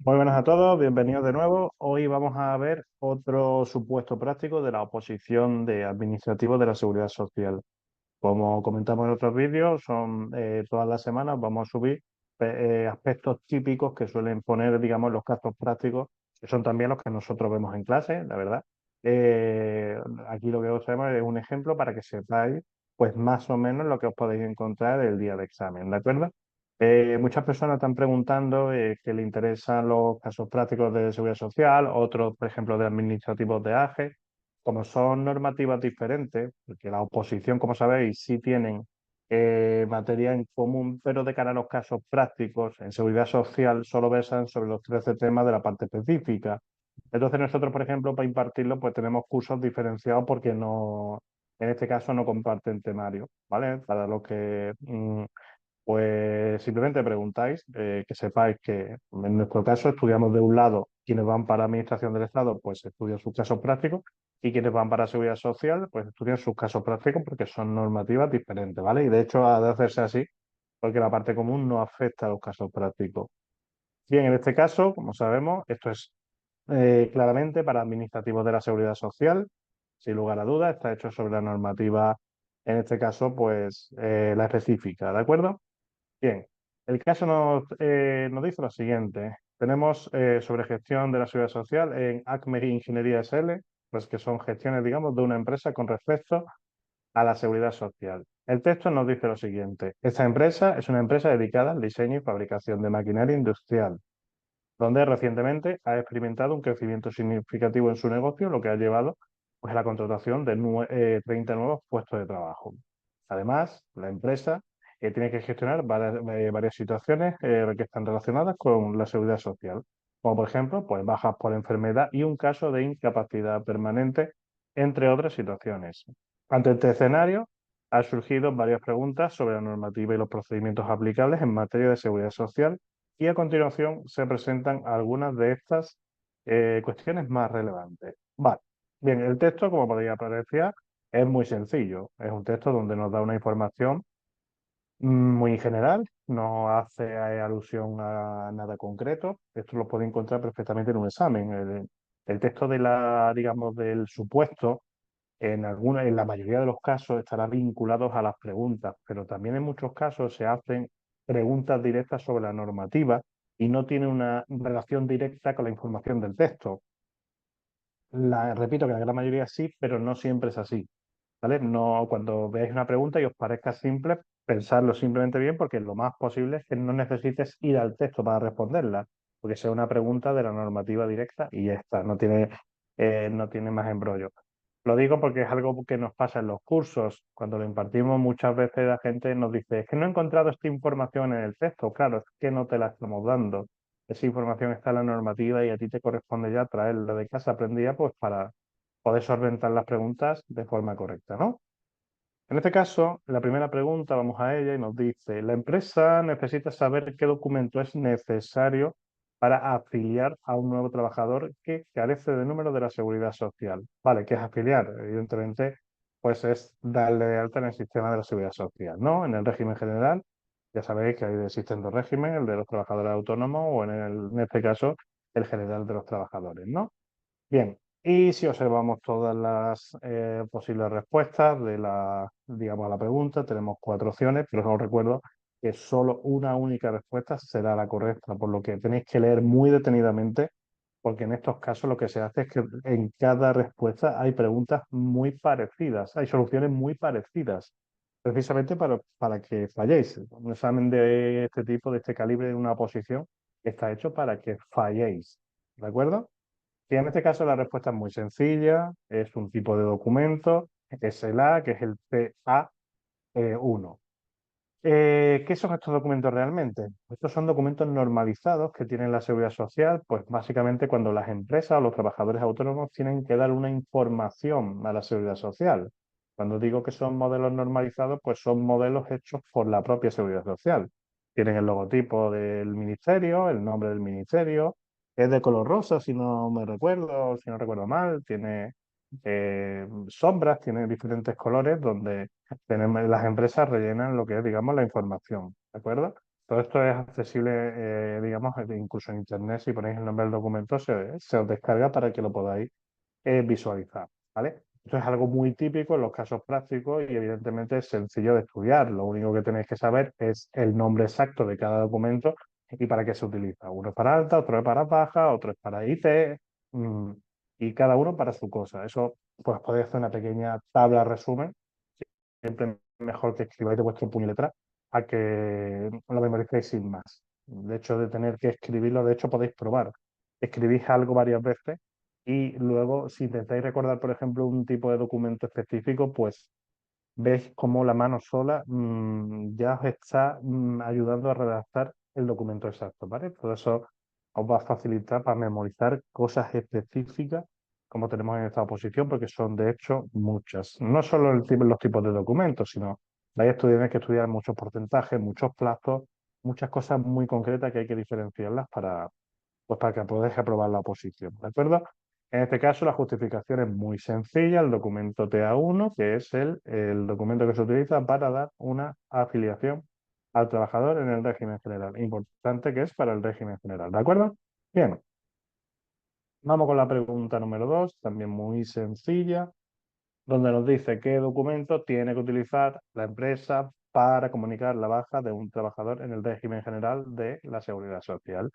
Muy buenas a todos, bienvenidos de nuevo. Hoy vamos a ver otro supuesto práctico de la oposición de administrativos de la Seguridad Social. Como comentamos en otros vídeos, son todas las semanas vamos a subir aspectos típicos que suelen poner, digamos, los casos prácticos, que son también los que nosotros vemos en clase, la verdad. Eh, Aquí lo que os traemos es un ejemplo para que sepáis, pues más o menos lo que os podéis encontrar el día de examen, ¿de acuerdo? Muchas personas están preguntando que le interesan los casos prácticos de seguridad social, otros, por ejemplo, de administrativos de AGE. Como son normativas diferentes, porque la oposición, como sabéis, sí tienen materia en común, pero de cara a los casos prácticos, en seguridad social solo versan sobre los 13 temas de la parte específica. Entonces nosotros, por ejemplo, para impartirlo, pues tenemos cursos diferenciados porque no, en este caso no comparten temario, ¿vale? Para los que pues simplemente preguntáis, que sepáis que en nuestro caso estudiamos de un lado quienes van para Administración del Estado, pues estudian sus casos prácticos, y quienes van para Seguridad Social, pues estudian sus casos prácticos porque son normativas diferentes, ¿vale? Y de hecho ha de hacerse así porque la parte común no afecta a los casos prácticos. Bien, en este caso, como sabemos, esto es claramente para administrativos de la Seguridad Social, sin lugar a dudas, está hecho sobre la normativa, en este caso, pues la específica, ¿de acuerdo? Bien, el caso nos dice lo siguiente. Tenemos sobre gestión de la seguridad social en ACME Ingeniería SL, pues que son gestiones, digamos, de una empresa con respecto a la seguridad social. El texto nos dice lo siguiente. Esta empresa es una empresa dedicada al diseño y fabricación de maquinaria industrial, donde recientemente ha experimentado un crecimiento significativo en su negocio, lo que ha llevado pues, a la contratación de 30 nuevos puestos de trabajo. Además, la empresa tiene que gestionar varias situaciones que están relacionadas con la seguridad social, como por ejemplo, pues, bajas por enfermedad y un caso de incapacidad permanente, entre otras situaciones. Ante este escenario, han surgido varias preguntas sobre la normativa y los procedimientos aplicables en materia de seguridad social, y a continuación se presentan algunas de estas cuestiones más relevantes. Vale. Bien, el texto, como podría apreciar, es muy sencillo. Es un texto donde nos da una información muy general, no hace alusión a nada concreto. Esto lo puede encontrar perfectamente en un examen. El texto de digamos, del supuesto, en la mayoría de los casos estará vinculado a las preguntas, pero también en muchos casos se hacen preguntas directas sobre la normativa y no tiene una relación directa con la información del texto. Repito que la gran mayoría sí, pero no siempre es así. ¿Vale? No, cuando veáis una pregunta y os parezca simple, pensadlo simplemente bien, porque lo más posible es que no necesites ir al texto para responderla, porque sea una pregunta de la normativa directa y ya está, no tiene más embrollo. Lo digo porque es algo que nos pasa en los cursos. Cuando lo impartimos, muchas veces la gente nos dice, es que no he encontrado esta información en el texto. Claro, es que no te la estamos dando. Esa información está en la normativa y a ti te corresponde ya traerla de casa aprendida, pues para poder solventar las preguntas de forma correcta, ¿no? En este caso, la primera pregunta, vamos a ella y nos dice, la empresa necesita saber qué documento es necesario para afiliar a un nuevo trabajador que carece de número de la seguridad social. Vale, ¿qué es afiliar? Evidentemente, pues es darle de alta en el sistema de la seguridad social, ¿no? En el régimen general, ya sabéis que existen dos regímenes, el de los trabajadores autónomos o en este caso, el general de los trabajadores, ¿no? Bien, y si observamos todas las posibles respuestas digamos, a la pregunta, tenemos cuatro opciones, pero os recuerdo que solo una única respuesta será la correcta, por lo que tenéis que leer muy detenidamente, porque en estos casos lo que se hace es que en cada respuesta hay preguntas muy parecidas, hay soluciones muy parecidas, precisamente para que falléis. Un examen de este tipo, de este calibre, de una oposición, está hecho para que falléis, ¿de acuerdo? Y en este caso la respuesta es muy sencilla, es un tipo de documento, es el A, que es el PA1. ¿Qué son estos documentos realmente? Estos son documentos normalizados que tienen la Seguridad Social, pues básicamente cuando las empresas o los trabajadores autónomos tienen que dar una información a la Seguridad Social. Cuando digo que son modelos normalizados, pues son modelos hechos por la propia Seguridad Social. Tienen el logotipo del ministerio, el nombre del ministerio, es de color rosa, si no recuerdo mal, tiene sombras, tiene diferentes colores donde las empresas rellenan lo que es, digamos, la información, ¿de acuerdo? Todo esto es accesible, digamos, incluso en Internet. Si ponéis el nombre del documento, se os descarga para que lo podáis visualizar, ¿vale? Esto es algo muy típico en los casos prácticos y evidentemente es sencillo de estudiar. Lo único que tenéis que saber es el nombre exacto de cada documento y para qué se utiliza. Uno es para alta, otro es para baja, otro es para IT, mm, y cada uno para su cosa. Eso, pues podéis hacer una pequeña tabla resumen. Siempre mejor que escribáis de vuestro puño y letra a que lo memoricéis sin más. De hecho, de tener que escribirlo, de hecho, podéis probar. Escribís algo varias veces y luego, si intentáis recordar, por ejemplo, un tipo de documento específico, pues veis cómo la mano sola ya os está ayudando a redactar el documento exacto, ¿vale? Todo eso os va a facilitar para memorizar cosas específicas como tenemos en esta oposición, porque son de hecho muchas. No solo los tipos de documentos, sino vais a tener que estudiar muchos porcentajes, muchos plazos, muchas cosas muy concretas que hay que diferenciarlas pues para que podáis aprobar la oposición, ¿de acuerdo? En este caso, la justificación es muy sencilla, el documento TA1, que es el documento que se utiliza para dar una afiliación al trabajador en el régimen general. Importante que es para el régimen general, ¿de acuerdo? Bien, vamos con la pregunta número 2, también muy sencilla, donde nos dice qué documento tiene que utilizar la empresa para comunicar la baja de un trabajador en el régimen general de la Seguridad Social.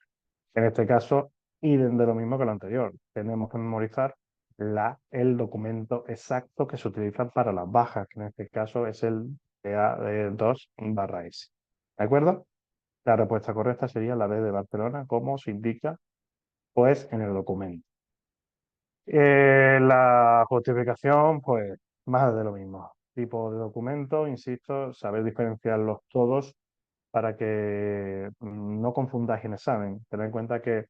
En este caso, y de lo mismo que lo anterior, tenemos que memorizar el documento exacto que se utiliza para las bajas, que en este caso es el PA2/S. ¿De acuerdo? La respuesta correcta sería la B de Barcelona, como se indica pues en el documento. La justificación, pues más de lo mismo. Tipo de documento, insisto, saber diferenciarlos todos para que no confundáis en examen. Tened en cuenta que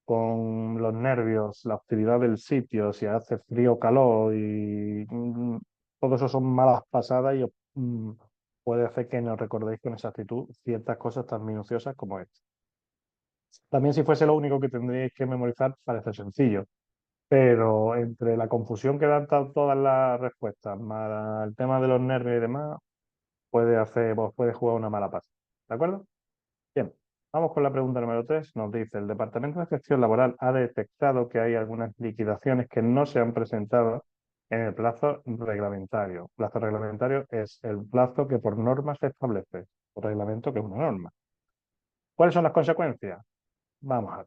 con los nervios, la hostilidad del sitio, si hace frío o calor y todo eso son malas pasadas y puede hacer que no recordéis con exactitud ciertas cosas tan minuciosas como esta. También si fuese lo único que tendríais que memorizar, parece sencillo, pero entre la confusión que dan todas las respuestas, más el tema de los nervios y demás, puede jugar una mala pasada. ¿De acuerdo? Bien, vamos con la pregunta número 3. Nos dice, el Departamento de Gestión Laboral ha detectado que hay algunas liquidaciones que no se han presentado en el plazo reglamentario. Plazo reglamentario es el plazo que por norma se establece, por reglamento que es una norma. ¿Cuáles son las consecuencias? Vamos a ver.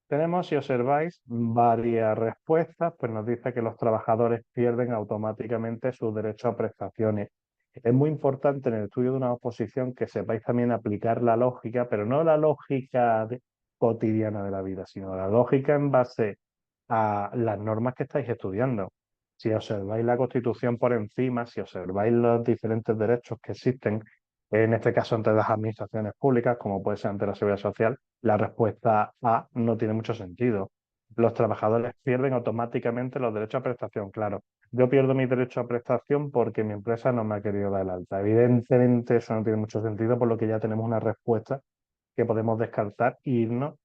Tenemos, si observáis, varias respuestas, pues nos dice que los trabajadores pierden automáticamente sus derechos a prestaciones. Es muy importante en el estudio de una oposición que sepáis también aplicar la lógica, pero no la lógica cotidiana de la vida, sino la lógica en base a las normas que estáis estudiando. Si observáis la Constitución por encima, si observáis los diferentes derechos que existen, en este caso ante las administraciones públicas, como puede ser ante la Seguridad Social, la respuesta A no tiene mucho sentido. Los trabajadores pierden automáticamente los derechos a prestación, claro. Yo pierdo mi derecho a prestación porque mi empresa no me ha querido dar el alta. Evidentemente eso no tiene mucho sentido, por lo que ya tenemos una respuesta que podemos descartar e irnos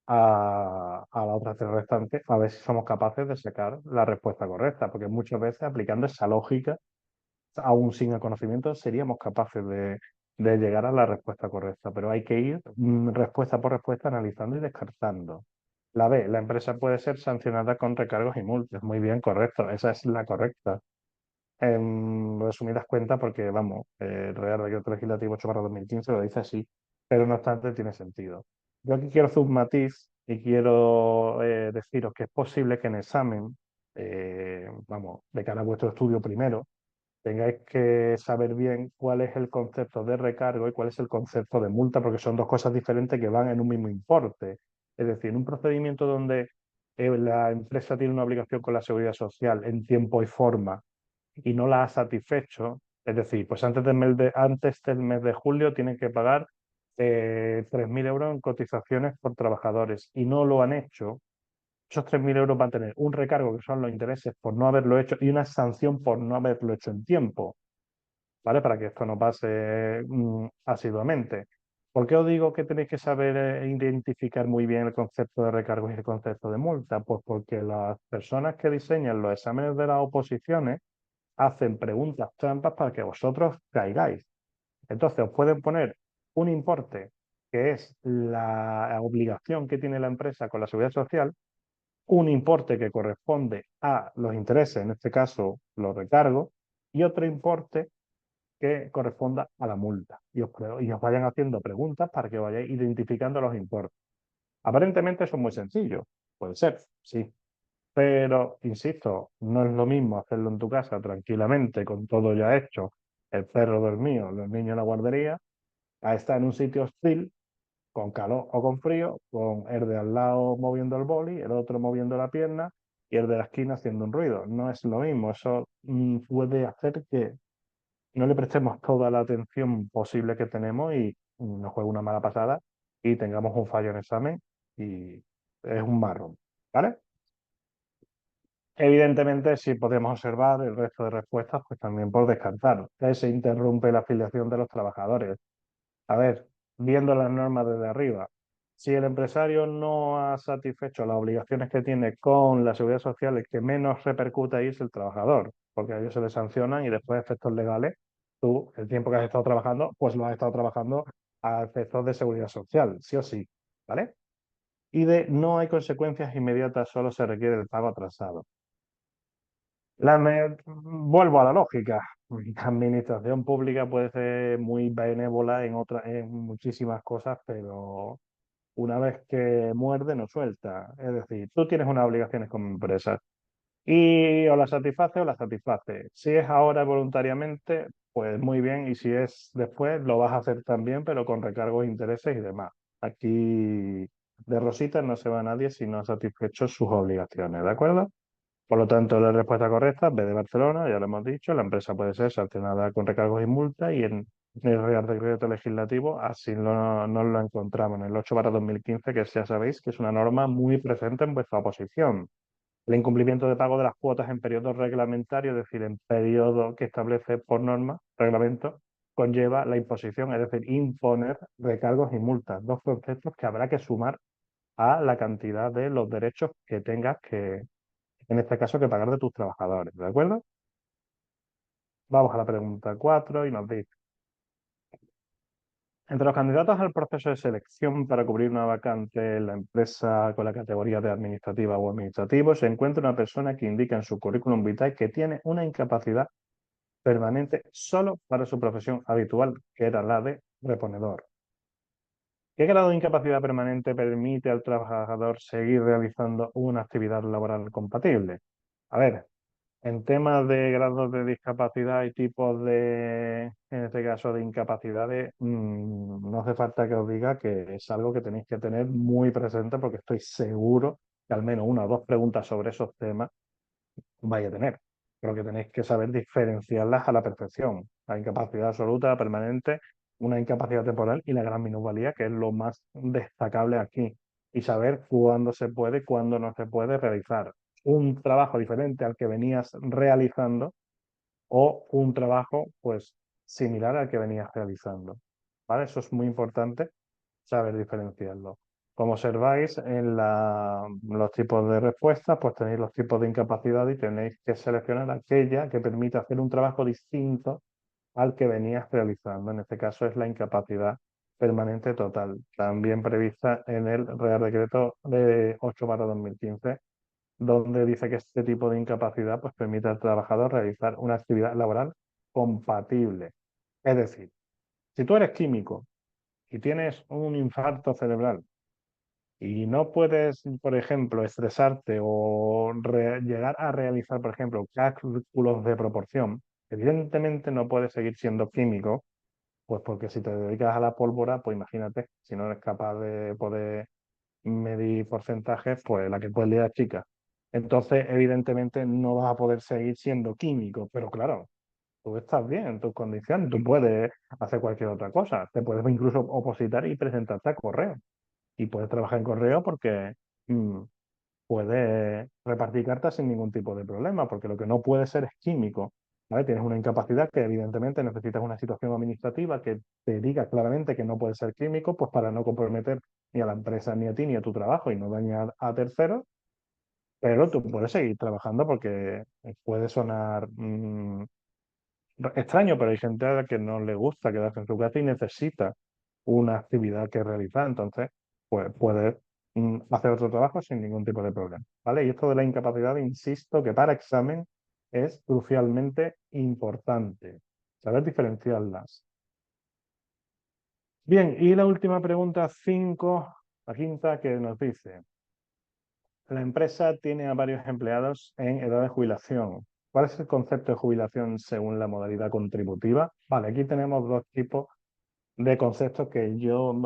a la otra tres restante a ver si somos capaces de sacar la respuesta correcta, porque muchas veces aplicando esa lógica, aún sin el conocimiento, seríamos capaces de llegar a la respuesta correcta, pero hay que ir respuesta por respuesta analizando y descartando. La B, la empresa puede ser sancionada con recargos y multas. Muy bien, correcto, esa es la correcta. En resumidas cuentas, porque vamos, el Real Decreto Legislativo 8/2015 lo dice así, pero no obstante tiene sentido. Yo aquí quiero hacer un matiz y quiero deciros que es posible que en examen, vamos, de cara a vuestro estudio primero, tengáis que saber bien cuál es el concepto de recargo y cuál es el concepto de multa, porque son dos cosas diferentes que van en un mismo importe. Es decir, en un procedimiento donde la empresa tiene una obligación con la seguridad social en tiempo y forma y no la ha satisfecho, es decir, pues antes del mes de julio tienen que pagar 3.000 euros en cotizaciones por trabajadores y no lo han hecho, esos 3.000 euros van a tener un recargo que son los intereses por no haberlo hecho y una sanción por no haberlo hecho en tiempo, ¿vale? Para que esto no pase asiduamente. ¿Por qué os digo que tenéis que saber identificar muy bien el concepto de recargos y el concepto de multa? Pues porque las personas que diseñan los exámenes de las oposiciones hacen preguntas trampas para que vosotros caigáis. Entonces os pueden poner un importe que es la obligación que tiene la empresa con la seguridad social, un importe que corresponde a los intereses, en este caso los recargos, y otro importe que corresponda a la multa. Y os vayan haciendo preguntas para que vayáis identificando los importes. Aparentemente eso es muy sencillo, puede ser, sí, pero insisto, no es lo mismo hacerlo en tu casa tranquilamente, con todo ya hecho, el perro dormido, los niños en la guardería, a estar en un sitio hostil, con calor o con frío, con el de al lado moviendo el boli, el otro moviendo la pierna y el de la esquina haciendo un ruido. No es lo mismo, eso puede hacer que no le prestemos toda la atención posible que tenemos y nos juegue una mala pasada y tengamos un fallo en examen y es un marrón, ¿vale? Evidentemente, si podemos observar el resto de respuestas, pues también por descartar, que se interrumpe la afiliación de los trabajadores. A ver, viendo las normas desde arriba, si el empresario no ha satisfecho las obligaciones que tiene con la seguridad social, el que menos repercute ahí es el trabajador, porque a ellos se les sancionan y después de efectos legales, tú, el tiempo que has estado trabajando, pues lo has estado trabajando a efectos de seguridad social, sí o sí, ¿vale? Y de no hay consecuencias inmediatas, solo se requiere el pago atrasado. Vuelvo a la lógica. La administración pública puede ser muy benévola en muchísimas cosas, pero una vez que muerde, no suelta. Es decir, tú tienes unas obligaciones como empresa y o las satisface o las satisface. Si es ahora voluntariamente, pues muy bien, y si es después, lo vas a hacer también, pero con recargos, intereses y demás. Aquí de rositas no se va nadie si no ha satisfecho sus obligaciones, ¿de acuerdo? Por lo tanto, la respuesta correcta, B de Barcelona, ya lo hemos dicho, la empresa puede ser sancionada con recargos y multas y en el Real Decreto Legislativo así nos lo encontramos en el 8/2015, que ya sabéis que es una norma muy presente en vuestra oposición. El incumplimiento de pago de las cuotas en periodo reglamentario, es decir, en periodo que establece por norma, reglamento, conlleva la imposición, es decir, imponer recargos y multas, dos conceptos que habrá que sumar a la cantidad de los derechos que tengas que en este caso, que pagar de tus trabajadores, ¿de acuerdo? Vamos a la pregunta 4 y nos dice, entre los candidatos al proceso de selección para cubrir una vacante en la empresa con la categoría de administrativa o administrativo, se encuentra una persona que indica en su currículum vitae que tiene una incapacidad permanente solo para su profesión habitual, que era la de reponedor. ¿Qué grado de incapacidad permanente permite al trabajador seguir realizando una actividad laboral compatible? A ver, en temas de grados de discapacidad y tipos de, en este caso, de incapacidades, no hace falta que os diga que es algo que tenéis que tener muy presente porque estoy seguro que al menos una o dos preguntas sobre esos temas vais a tener. Pero que tenéis que saber diferenciarlas a la perfección. La incapacidad absoluta, permanente, una incapacidad temporal y la gran minusvalía, que es lo más destacable aquí. Y saber cuándo se puede, cuándo no se puede realizar un trabajo diferente al que venías realizando o un trabajo pues similar al que venías realizando. ¿Vale? Eso es muy importante saber diferenciarlo. Como observáis en los tipos de respuestas, pues tenéis los tipos de incapacidad y tenéis que seleccionar aquella que permite hacer un trabajo distinto al que venías realizando. En este caso es la incapacidad permanente total, también prevista en el Real Decreto de 8/2015, donde dice que este tipo de incapacidad pues, permite al trabajador realizar una actividad laboral compatible. Es decir, si tú eres químico y tienes un infarto cerebral y no puedes, por ejemplo, estresarte o llegar a realizar, por ejemplo, cálculos de proporción, evidentemente no puedes seguir siendo químico, pues porque si te dedicas a la pólvora, pues imagínate, si no eres capaz de poder medir porcentajes, pues la que puedes liar es chica. Entonces, evidentemente, no vas a poder seguir siendo químico, pero claro, tú estás bien en tus condiciones, tú puedes hacer cualquier otra cosa, te puedes incluso opositar y presentarte a correo y puedes trabajar en correo porque mm, puedes repartir cartas sin ningún tipo de problema, porque lo que no puede ser es químico. ¿Vale? Tienes una incapacidad que evidentemente necesitas una situación administrativa que te diga claramente que no puedes ser químico, pues para no comprometer ni a la empresa, ni a ti, ni a tu trabajo y no dañar a terceros, pero tú puedes seguir trabajando porque puede sonar extraño, pero hay gente a la que no le gusta quedarse en su casa y necesita una actividad que realizar, entonces pues puedes hacer otro trabajo sin ningún tipo de problema, ¿vale? Y esto de la incapacidad, insisto, que para examen es crucialmente importante, saber diferenciarlas. Bien, y la última pregunta, 5, la quinta, que nos dice, la empresa tiene a varios empleados en edad de jubilación. ¿Cuál es el concepto de jubilación según la modalidad contributiva? Vale, aquí tenemos dos tipos de conceptos que yo,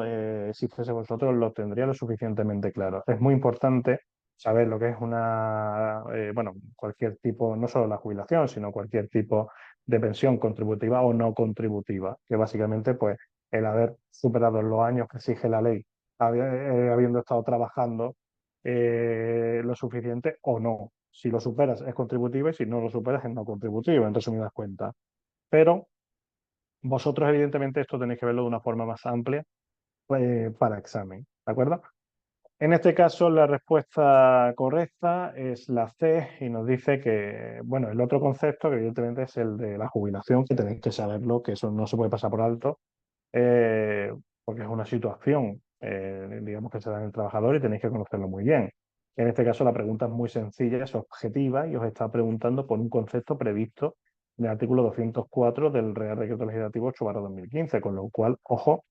si fuese vosotros, los tendría lo suficientemente claros. Es muy importante saber lo que es bueno, cualquier tipo, no solo la jubilación, sino cualquier tipo de pensión contributiva o no contributiva, que básicamente, pues, el haber superado los años que exige la ley, habiendo estado trabajando lo suficiente o no. Si lo superas es contributiva y si no lo superas es no contributiva, en resumidas cuentas. Pero vosotros, evidentemente, esto tenéis que verlo de una forma más amplia para examen, ¿de acuerdo? En este caso, la respuesta correcta es la C y nos dice que, bueno, el otro concepto, que evidentemente es el de la jubilación, que tenéis que saberlo, que eso no se puede pasar por alto, eh, porque es una situación, digamos, que se da en el trabajador y tenéis que conocerlo muy bien. En este caso, la pregunta es muy sencilla, es objetiva y os está preguntando por un concepto previsto en el artículo 204 del Real Decreto Legislativo 8/2015, con lo cual, ojo,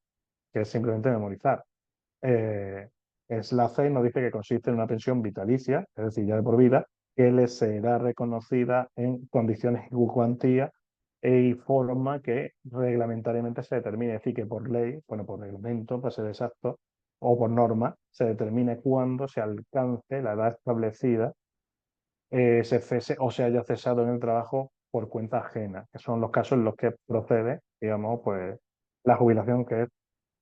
que es simplemente memorizar. Eh, es la C, nos dice que consiste en una pensión vitalicia, es decir, ya de por vida, que le será reconocida en condiciones y cuantía y forma que reglamentariamente se determine, es decir, que por ley, bueno, por reglamento, para ser exacto, o por norma, se determine cuándo se alcance la edad establecida, se cese o se haya cesado en el trabajo por cuenta ajena, que son los casos en los que procede, digamos, pues la jubilación, que es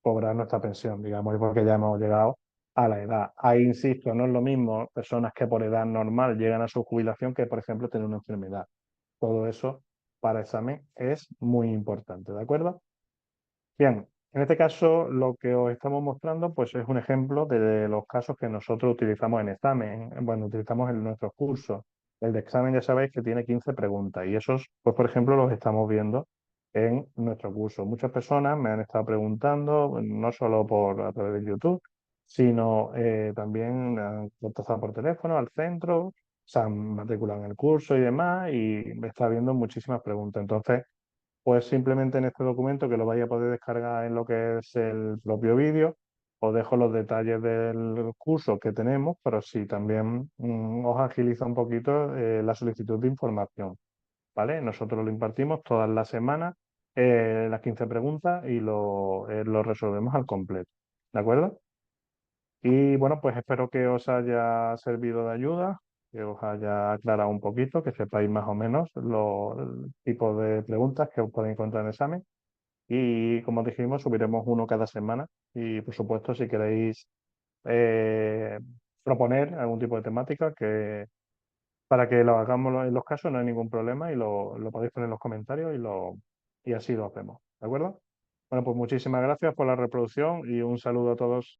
cobrar nuestra pensión, digamos, y porque ya hemos llegado a la edad. Ahí insisto, no es lo mismo personas que por edad normal llegan a su jubilación que, por ejemplo, tener una enfermedad. Todo eso para examen es muy importante, ¿de acuerdo? Bien, en este caso lo que os estamos mostrando pues es un ejemplo de los casos que nosotros utilizamos en examen, bueno, utilizamos en nuestros cursos. El de examen ya sabéis que tiene 15 preguntas y esos, pues por ejemplo, los estamos viendo en nuestro curso. Muchas personas me han estado preguntando, no solo a través de YouTube, sino también han contactado por teléfono al centro, se han matriculado en el curso y demás y me está viendo muchísimas preguntas. Entonces, pues simplemente en este documento, que lo vais a poder descargar en lo que es el propio vídeo, os dejo los detalles del curso que tenemos, pero sí también os agiliza un poquito la solicitud de información, ¿vale? Nosotros lo impartimos todas las semanas, las 15 preguntas, y lo resolvemos al completo, ¿de acuerdo? Y bueno, pues espero que os haya servido de ayuda, que os haya aclarado un poquito, que sepáis más o menos los tipos de preguntas que os podéis encontrar en el examen. Y como dijimos, subiremos uno cada semana. Y por supuesto, si queréis eh, proponer algún tipo de temática para que lo hagamos en los casos, no hay ningún problema y lo podéis poner en los comentarios y así lo hacemos. ¿De acuerdo? Bueno, pues muchísimas gracias por la reproducción y un saludo a todos.